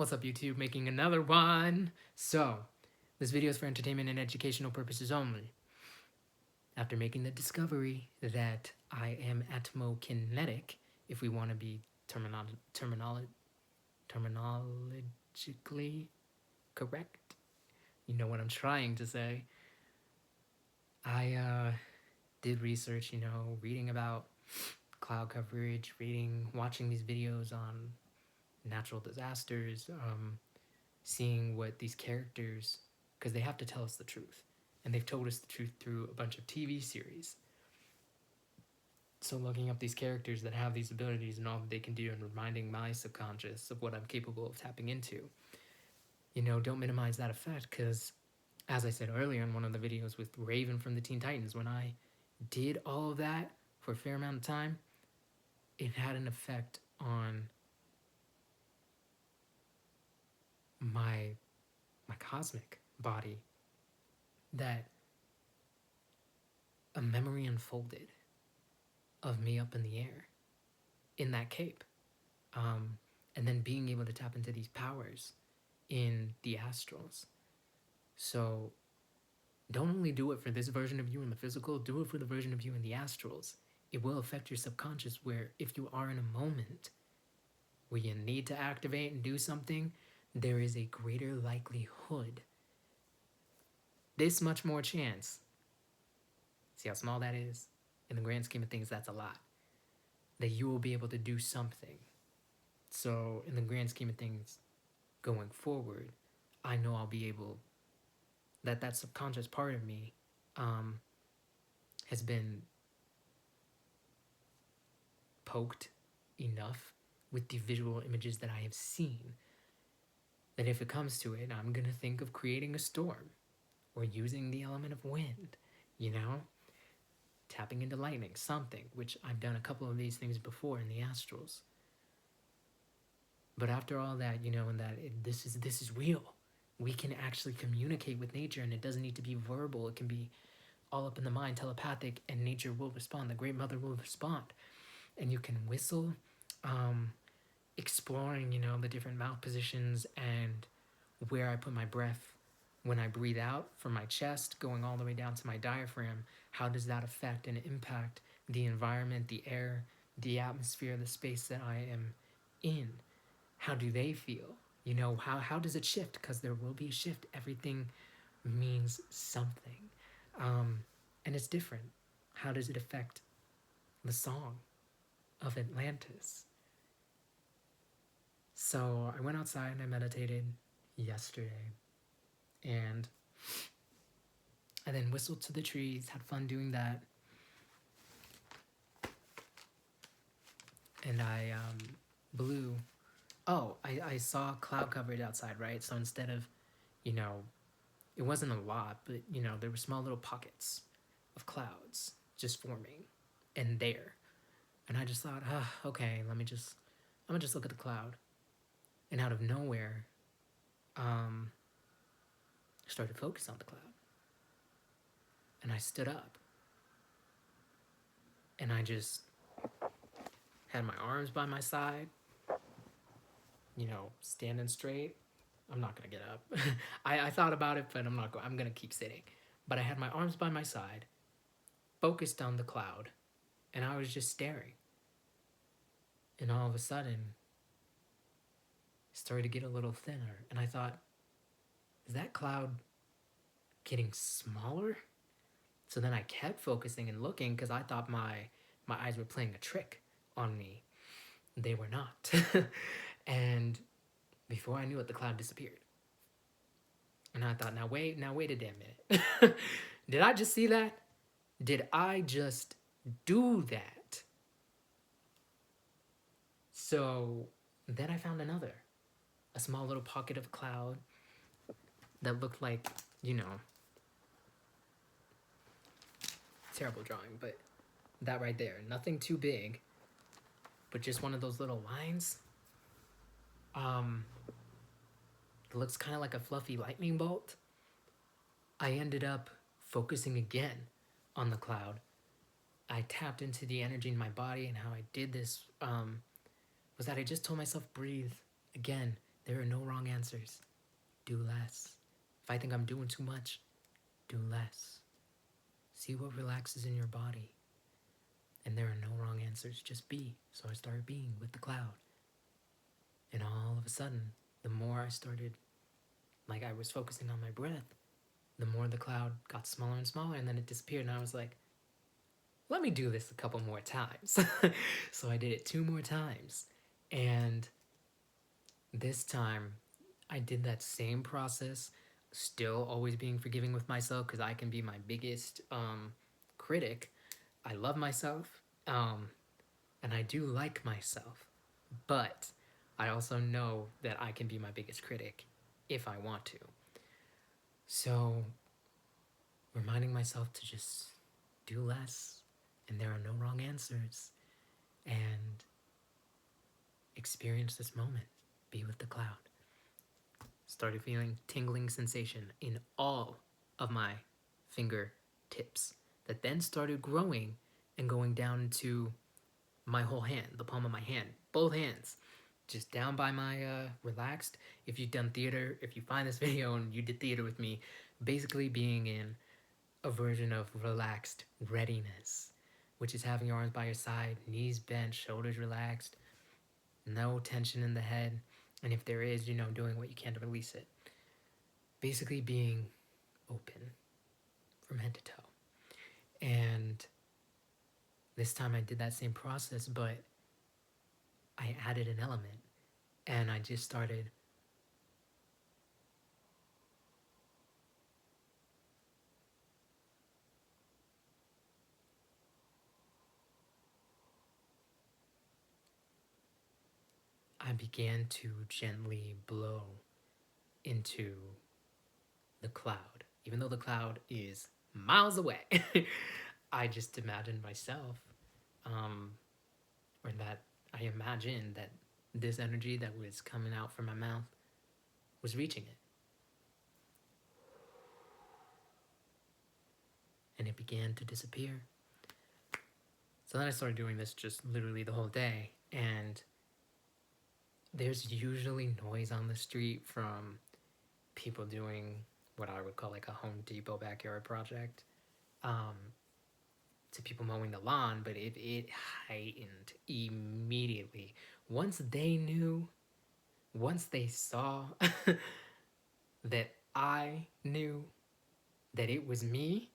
What's up, YouTube? Making another one. So, this video is for entertainment and educational purposes only. After making the discovery that I am atmokinetic, if we want to be terminologically correct, you know what I'm trying to say. I did research, reading about cloud coverage, watching these videos on natural disasters, seeing what these characters, because they have to tell us the truth, and they've told us the truth through a bunch of TV series. So looking up these characters that have these abilities and all that they can do, and reminding my subconscious of what I'm capable of tapping into. Don't minimize that effect, because as I said earlier in one of the videos with Raven from the Teen Titans, when I did all of that for a fair amount of time, it had an effect on my cosmic body, that a memory unfolded of me up in the air in that cape, and then being able to tap into these powers in the astrals. So don't only do it for this version of you in the physical, do it for the version of you in the astrals. It will affect your subconscious, where if you are in a moment where you need to activate and do something, there is a greater likelihood, this much more chance. See how small that is? In the grand scheme of things, that's a lot. That you will be able to do something. So in the grand scheme of things, going forward, I know I'll be able, that subconscious part of me has been poked enough with the visual images that I have seen, that if it comes to it, I'm going to think of creating a storm or using the element of wind, tapping into lightning, something, which I've done a couple of these things before in the astrals. But after all that, and that this is real. We can actually communicate with nature, and it doesn't need to be verbal. It can be all up in the mind, telepathic, and nature will respond. The Great Mother will respond. And you can whistle, exploring, the different mouth positions and where I put my breath when I breathe out from my chest, going all the way down to my diaphragm. How does that affect and impact the environment, the air, the atmosphere, the space that I am in? How do they feel? How does it shift? Because there will be a shift. Everything means something. And it's different. How does it affect the song of Atlantis? So I went outside and I meditated yesterday. And I then whistled to the trees, had fun doing that. And I blew. Oh, I saw cloud coverage outside, right? So instead of, it wasn't a lot, but, there were small little pockets of clouds just forming and there. And I just thought, okay, I'm gonna just look at the cloud. And out of nowhere, I started to focus on the cloud. And I stood up. And I just had my arms by my side, standing straight. I'm not gonna get up. I thought about it, but I'm gonna keep sitting. But I had my arms by my side, focused on the cloud, and I was just staring. And all of a sudden, it started to get a little thinner. And I thought, is that cloud getting smaller? So then I kept focusing and looking, because I thought my eyes were playing a trick on me. They were not. And before I knew it, the cloud disappeared. And I thought, now wait a damn minute. Did I just see that? Did I just do that? So then I found a small little pocket of cloud that looked like, terrible drawing, but that right there, nothing too big, but just one of those little lines. It looks kind of like a fluffy lightning bolt. I ended up focusing again on the cloud. I tapped into the energy in my body, and how I did this was that I just told myself, breathe again, There are no wrong answers. Do less. If I think I'm doing too much, do less. See what relaxes in your body. And there are no wrong answers, just be. So I started being with the cloud. And all of a sudden, the more I started, like I was focusing on my breath, the more the cloud got smaller and smaller, and then it disappeared. And I was like, let me do this a couple more times. So I did it 2 more times. And this time, I did that same process, still always being forgiving with myself because I can be my biggest critic. I love myself, and I do like myself, but I also know that I can be my biggest critic if I want to. So, reminding myself to just do less, and there are no wrong answers, and experience this moment. Be with the cloud. Started feeling tingling sensation in all of my fingertips that then started growing and going down to my whole hand, the palm of my hand, both hands, just down by my relaxed. If you've done theater, if you find this video and you did theater with me, basically being in a version of relaxed readiness, which is having your arms by your side, knees bent, shoulders relaxed, no tension in the head, and if there is, doing what you can to release it. Basically being open from head to toe. And this time I did that same process, but I added an element, and I just started I began to gently blow into the cloud. Even though the cloud is miles away, I just imagined myself, or that I imagined that this energy that was coming out from my mouth was reaching it. And it began to disappear. So then I started doing this just literally the whole day. And there's usually noise on the street from people doing what I would call like a Home Depot backyard project, to people mowing the lawn, but it heightened immediately. Once they knew, once they saw that I knew that it was me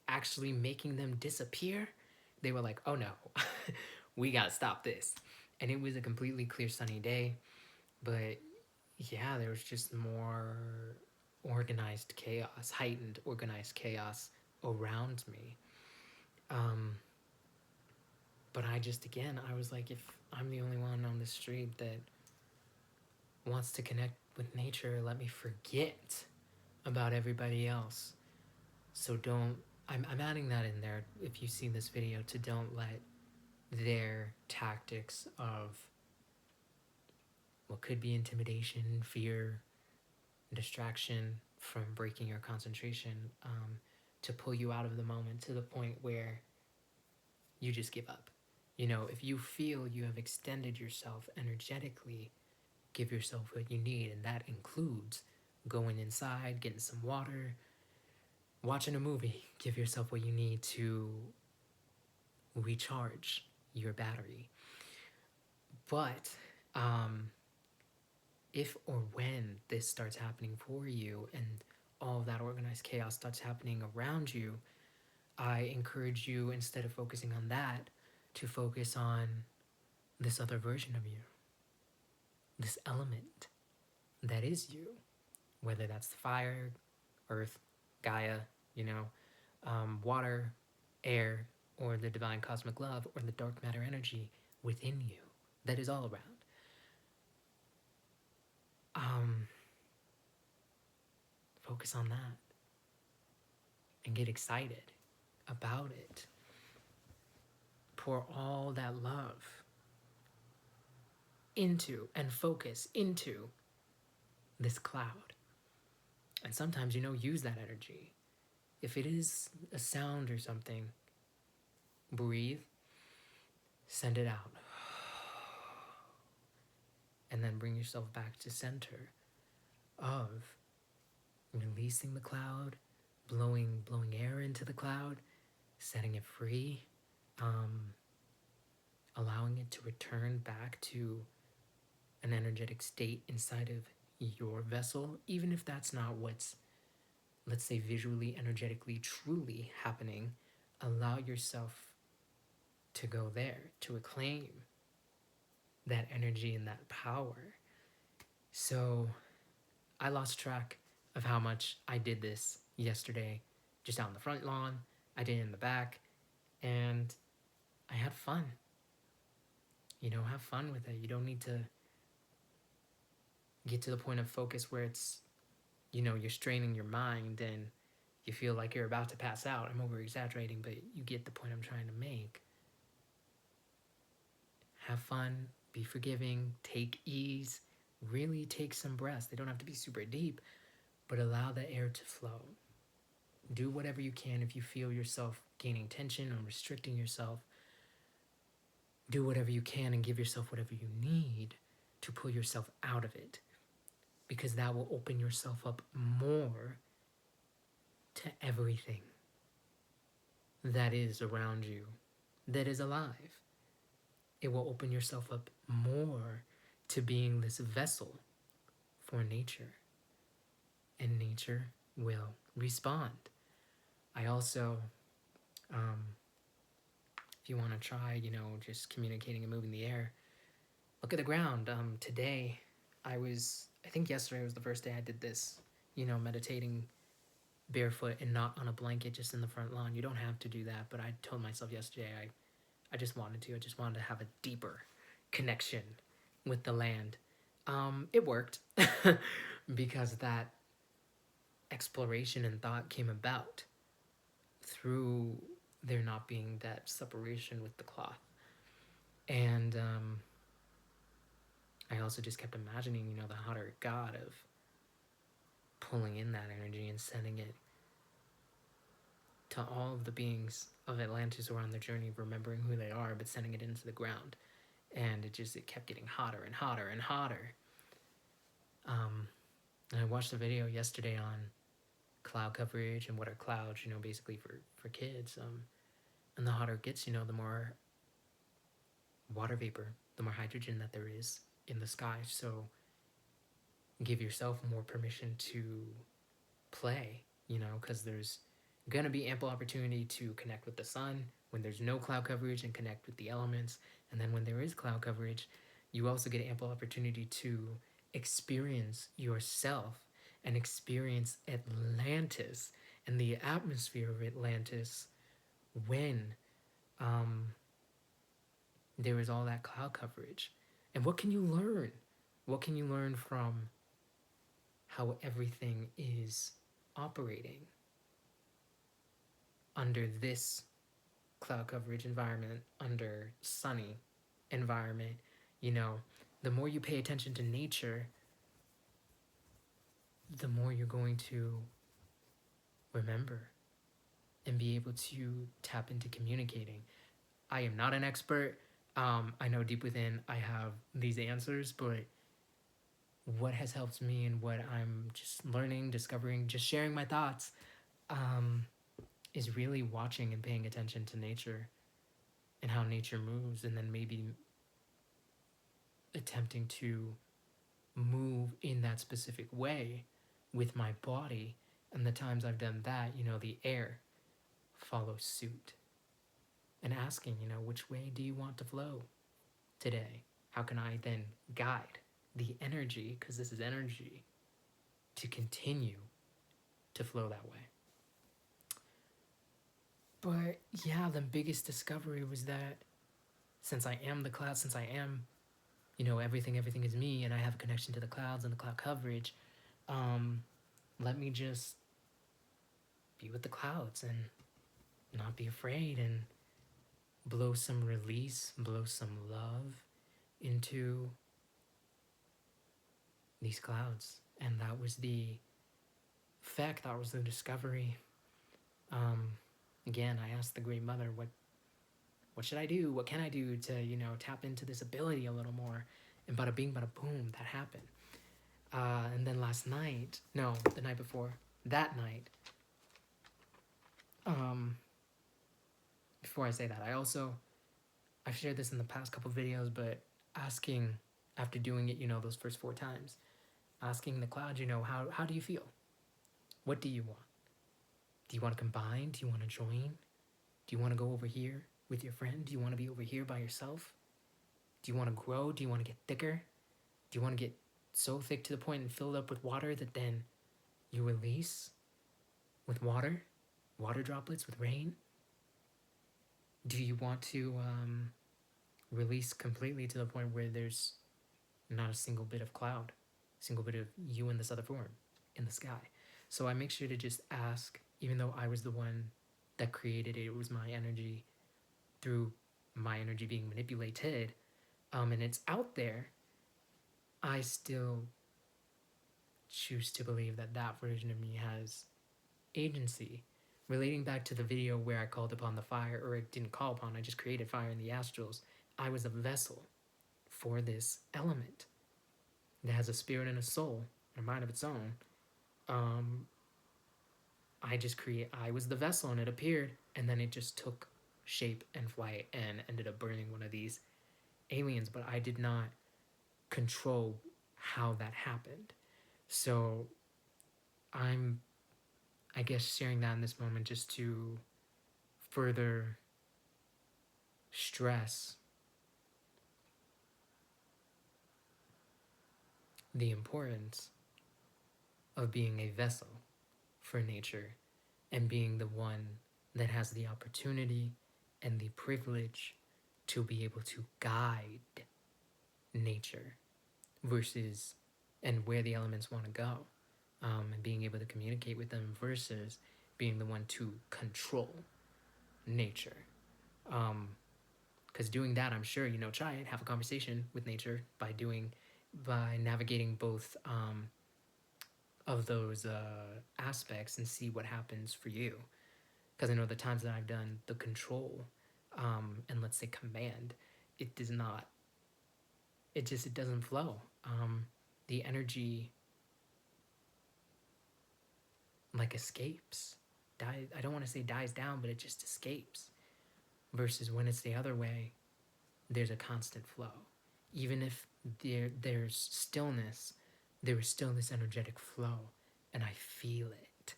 actually making them disappear, they were like, oh no, we gotta stop this. And it was a completely clear sunny day, but yeah, there was just more organized chaos, heightened organized chaos around me. But I was like, if I'm the only one on the street that wants to connect with nature, let me forget about everybody else. So I'm adding that in there if you see this video, to don't let their tactics of what could be intimidation, fear, distraction from breaking your concentration, to pull you out of the moment to the point where you just give up. If you feel you have extended yourself energetically, give yourself what you need, and that includes going inside, getting some water, watching a movie. Give yourself what you need to recharge your battery. But if or when this starts happening for you and all of that organized chaos starts happening around you, I encourage you, instead of focusing on that, to focus on this other version of you, this element that is you, whether that's the fire, earth, Gaia, water, air, or the divine cosmic love, or the dark matter energy within you that is all around. Focus on that and get excited about it. Pour all that love into and focus into this cloud. And sometimes, use that energy. If it is a sound or something, breathe, send it out. and then bring yourself back to center of releasing the cloud, blowing air into the cloud, setting it free, um, allowing it to return back to an energetic state inside of your vessel, even if that's not what's, let's say, visually, energetically, truly happening. Allow yourself to go there, to reclaim that energy and that power. So I lost track of how much I did this yesterday, just out on the front lawn. I did it in the back, and I had fun. Have fun with it. You don't need to get to the point of focus where it's, you're straining your mind and you feel like you're about to pass out. I'm over exaggerating, but you get the point I'm trying to make. Have fun, be forgiving, take ease, really take some breaths. They don't have to be super deep, but allow the air to flow. Do whatever you can if you feel yourself gaining tension or restricting yourself. Do whatever you can and give yourself whatever you need to pull yourself out of it, because that will open yourself up more to everything that is around you, that is alive. It will open yourself up more to being this vessel for nature, and nature will respond. I also, if you want to try, just communicating and moving the air, look at the ground. Today, I think yesterday was the first day I did this, meditating barefoot and not on a blanket, just in the front lawn. You don't have to do that, but I told myself yesterday I just wanted to. I just wanted to have a deeper connection with the land. It worked because that exploration and thought came about through there not being that separation with the cloth. And I also just kept imagining, the hotter god of pulling in that energy and sending it to all of the beings of Atlantis who are on their journey of remembering who they are, but sending it into the ground. And it kept getting hotter and hotter and hotter. And I watched a video yesterday on cloud coverage and what are clouds, basically for kids. And the hotter it gets, the more water vapor, the more hydrogen that there is in the sky. So give yourself more permission to play, because there's going to be ample opportunity to connect with the sun when there's no cloud coverage and connect with the elements. And then when there is cloud coverage, you also get ample opportunity to experience yourself and experience Atlantis and the atmosphere of Atlantis when there is all that cloud coverage. And what can you learn? What can you learn from how everything is operating under this cloud coverage environment, under sunny environment? The more you pay attention to nature, the more you're going to remember and be able to tap into communicating. I am not an expert. I know deep within I have these answers, but what has helped me and what I'm just learning, discovering, just sharing my thoughts, is really watching and paying attention to nature and how nature moves, and then maybe attempting to move in that specific way with my body. And the times I've done that, the air follows suit. And asking, which way do you want to flow today? How can I then guide the energy, because this is energy, to continue to flow that way? But yeah, the biggest discovery was that since I am the cloud, since I am, everything is me, and I have a connection to the clouds and the cloud coverage, let me just be with the clouds and not be afraid, and blow some release, blow some love into these clouds. And that was the fact, that was the discovery. Again, I asked the Great Mother, what should I do? What can I do to, tap into this ability a little more? And bada bing, bada boom, that happened. And then last night, no, the night before, that night, before I say that, I've shared this in the past couple videos, but asking, after doing it, those first 4 times, asking the cloud, how do you feel? What do you want? Do you want to combine? Do you want to join? Do you want to go over here with your friend? Do you want to be over here by yourself? Do you want to grow? Do you want to get thicker? Do you want to get so thick to the point and filled up with water that then you release with water droplets, with rain? Do you want to release completely to the point where there's not a single bit of cloud, single bit of you in this other form in the sky? So I make sure to just ask, even though I was the one that created it, it was my energy, through my energy being manipulated, and it's out there, I still choose to believe that that version of me has agency. Relating back to the video where I called upon the fire, or I didn't call upon, I just created fire in the astrals. I was a vessel for this element that has a spirit and a soul, and a mind of its own. I was the vessel, and it appeared, and then it just took shape and flight and ended up burning one of these aliens, but I did not control how that happened. So I'm, I guess, sharing that in this moment just to further stress the importance of being a vessel for nature and being the one that has the opportunity and the privilege to be able to guide nature versus and where the elements want to go, and being able to communicate with them versus being the one to control nature. Because doing that, I'm sure, try it, have a conversation with nature by navigating both of those aspects and see what happens for you. Because I know the times that I've done the control, and let's say command, it does not, it doesn't flow. The energy like escapes. I don't want to say dies down, but it just escapes. Versus when it's the other way, there's a constant flow. Even if there's stillness, there is still this energetic flow, and I feel it.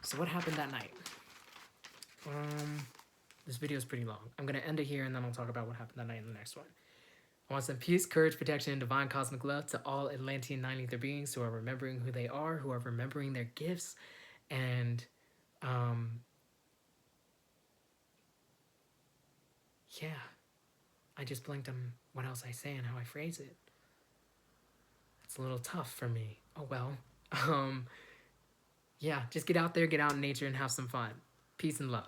So what happened that night? This video is pretty long. I'm going to end it here, and then I'll talk about what happened that night in the next one. I want some peace, courage, protection, and divine cosmic love to all Atlantean 9-ether beings who are remembering who they are, who are remembering their gifts, and yeah, I just blinked on what else I say and how I phrase it. It's a little tough for me. Oh well. Yeah, just get out there, get out in nature, and have some fun. Peace and love.